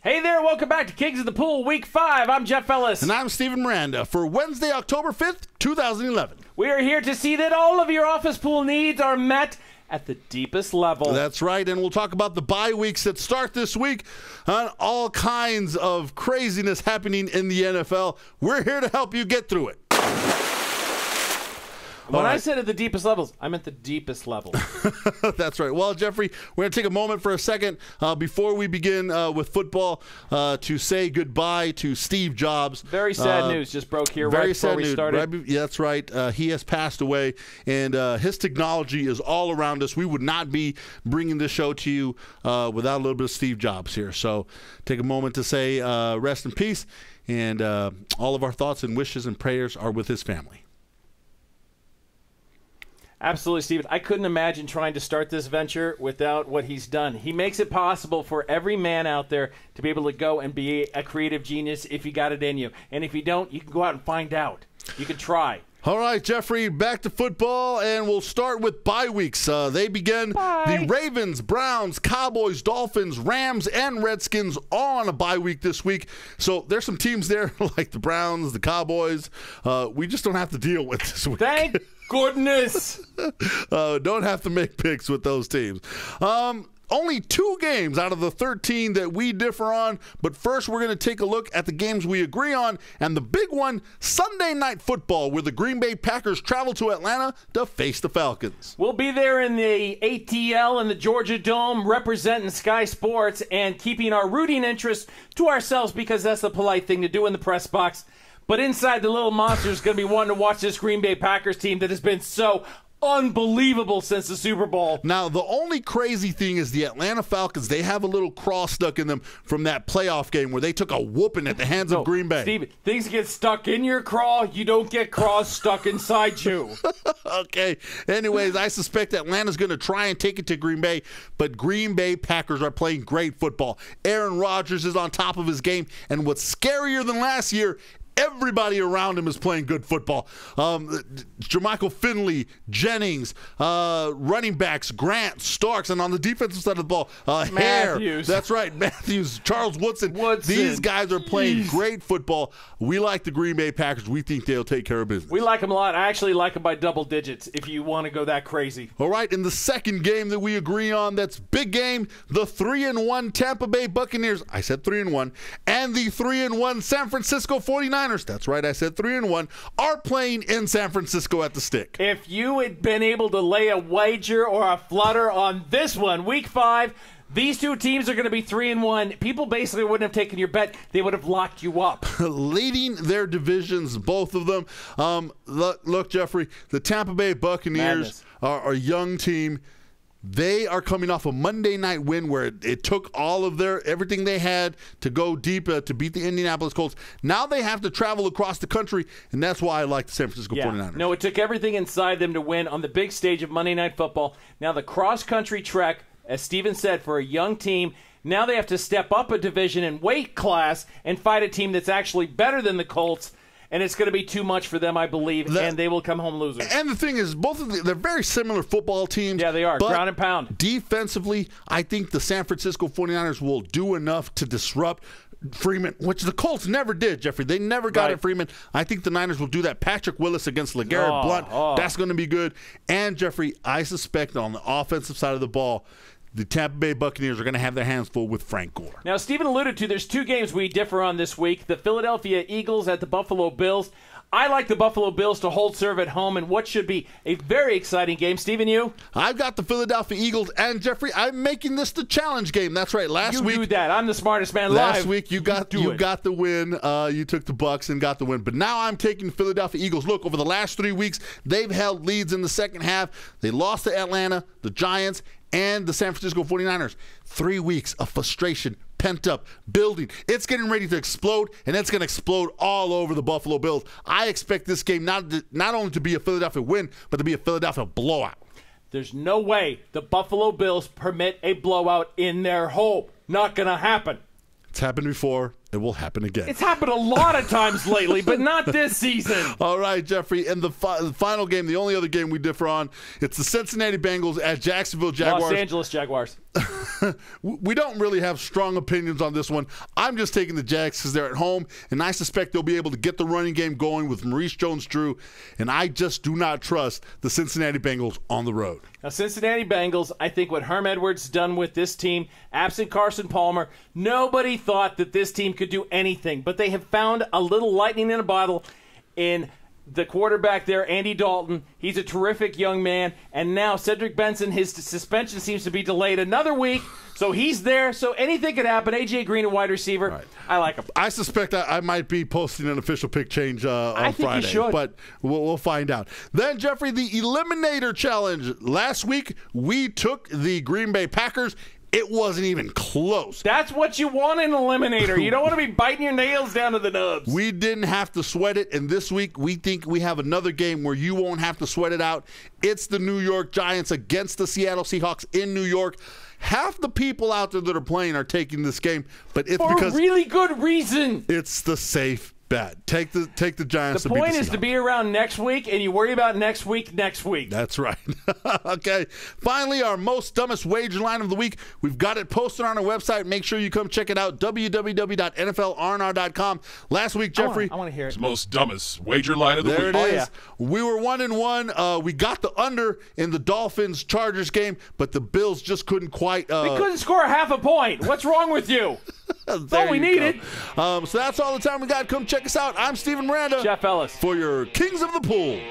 Hey there, welcome back to Kings of the Pool, Week 5. I'm Jeff Ellis. And I'm Steven Miranda for Wednesday, October 5th, 2011. We are here to see that all of your office pool needs are met at the deepest level. That's right, and we'll talk about the bye weeks that start this week on all kinds of craziness happening in the NFL. We're here to help you get through it. When I said at the deepest levels, I meant the deepest level. That's right. Well, Jeffrey, we're going to take a moment for a second before we begin with football to say goodbye to Steve Jobs. Very sad news just broke here right before we started. Right, that's right. He has passed away, and his technology is all around us. We would not be bringing this show to you without a little bit of Steve Jobs here. So take a moment to say rest in peace, and all of our thoughts and wishes and prayers are with his family. Absolutely, Steven. I couldn't imagine trying to start this venture without what he's done. He makes it possible for every man out there to be able to go and be a creative genius if you got it in you. And if you don't, you can go out and find out. You can try. All right, Jeffrey, back to football, and we'll start with bye weeks. They begin the Ravens, Browns, Cowboys, Dolphins, Rams, and Redskins all on a bye week this week. So there's some teams there like the Browns, the Cowboys, we just don't have to deal with this week. Thank goodness. Don't have to make picks with those teams. Only 2 games out of the 13 that we differ on, but first we're going to take a look at the games we agree on, and the big one, Sunday Night Football, where the Green Bay Packers travel to Atlanta to face the Falcons. We'll be there in the ATL and the Georgia Dome representing Sky Sports and keeping our rooting interest to ourselves because that's the polite thing to do in the press box. But inside, the little monster is going to be wanting to watch this Green Bay Packers team that has been so unbelievable since the Super Bowl. Now, the only crazy thing is the Atlanta Falcons, they have a little craw stuck in them from that playoff game where they took a whooping at the hands of Green Bay. Steve, things get stuck in your craw. You don't get craws stuck inside you. Okay. Anyways, I suspect Atlanta's going to try and take it to Green Bay, but Green Bay Packers are playing great football. Aaron Rodgers is on top of his game, and what's scarier than last year, everybody around him is playing good football. Jermichael Finley, Jennings, running backs, Grant, Starks, and on the defensive side of the ball, Matthews. That's right, Matthews, Charles Woodson. These guys are playing great football. We like the Green Bay Packers. We think they'll take care of business. We like them a lot. I actually like them by double digits if you want to go that crazy. All right, in the second game that we agree on, that's big game, the 3-1 Tampa Bay Buccaneers. I said 3-1. And the 3-1 San Francisco 49ers. That's right, I said 3-1, are playing in San Francisco at the Stick. If you had been able to lay a wager or a flutter on this one, Week 5, these two teams are going to be 3-1. People basically wouldn't have taken your bet. They would have locked you up. Leading their divisions, both of them. Look, Jeffrey, the Tampa Bay Buccaneers are a young team. They are coming off a Monday night win where it took all of everything they had to go deep to beat the Indianapolis Colts. Now they have to travel across the country, and that's why I like the San Francisco 49ers. No, it took everything inside them to win on the big stage of Monday Night Football. Now the cross-country trek, as Steven said, for a young team, now they have to step up a division and weight class and fight a team that's actually better than the Colts. And it's going to be too much for them, I believe, and they will come home losers. And the thing is, both of them, they're very similar football teams. Yeah, they are. Ground and pound. Defensively, I think the San Francisco 49ers will do enough to disrupt Freeman, which the Colts never did, Jeffrey. They never got at Freeman. I think the Niners will do that. Patrick Willis against LeGarrette Blount, that's going to be good. And, Jeffrey, I suspect on the offensive side of the ball, the Tampa Bay Buccaneers are going to have their hands full with Frank Gore. Now, Stephen alluded to there's 2 games we differ on this week. The Philadelphia Eagles at the Buffalo Bills. I like the Buffalo Bills to hold serve at home in what should be a very exciting game. Stephen, you? I've got the Philadelphia Eagles, and Jeffrey, I'm making this the challenge game. That's right. Last week, you do that. I'm the smartest man live. Last week, you got the win. You took the Bucks and got the win. But now I'm taking Philadelphia Eagles. Look, over the last 3 weeks, they've held leads in the second half. They lost to Atlanta, the Giants, and the San Francisco 49ers. 3 weeks of frustration, pent up, building. It's getting ready to explode, and it's going to explode all over the Buffalo Bills. I expect this game not only to be a Philadelphia win, but to be a Philadelphia blowout. There's no way the Buffalo Bills permit a blowout in their home. Not going to happen. It's happened before. It will happen again. It's happened a lot of times lately, but not this season. All right, Jeffrey. And the final game, the only other game we differ on, it's the Cincinnati Bengals at Jacksonville Jaguars. Los Angeles Jaguars. We don't really have strong opinions on this one. I'm just taking the Jags because they're at home, and I suspect they'll be able to get the running game going with Maurice Jones-Drew, and I just do not trust the Cincinnati Bengals on the road. Now, Cincinnati Bengals, I think what Herm Edwards done with this team, absent Carson Palmer, nobody thought that this team could do anything, but they have found a little lightning in a bottle in the quarterback there, Andy Dalton. He's a terrific young man. And now Cedric Benson, his suspension seems to be delayed another week. So he's there. So anything could happen. A.J. Green, a wide receiver. Right. I like him. I suspect I might be posting an official pick change on Friday. I think you should. But we'll find out. Then, Jeffrey, the Eliminator Challenge. Last week, we took the Green Bay Packers. It wasn't even close. That's what you want in an eliminator. You don't want to be biting your nails down to the nubs. We didn't have to sweat it, and this week we think we have another game where you won't have to sweat it out. It's the New York Giants against the Seattle Seahawks in New York. Half the people out there that are playing are taking this game, but it's because for a really good reason. It's the safe bet. Take the Giants. The point is to be around next week, and you worry about next week. That's right. Okay. Finally, our most dumbest wager line of the week. We've got it posted on our website. Make sure you come check it out, www.nflrnr.com. Last week, Jeffrey. I want to hear it. Most dumbest wager line of the there week. There it is. Yeah. We were 1-1. We got the under in the Dolphins-Chargers game, but the Bills just couldn't quite. They couldn't score half a point. What's wrong with you? That's all we needed. So that's all the time we got. Come check us out. I'm Steven Miranda. Jeff Ellis. For your Kings of the Pool.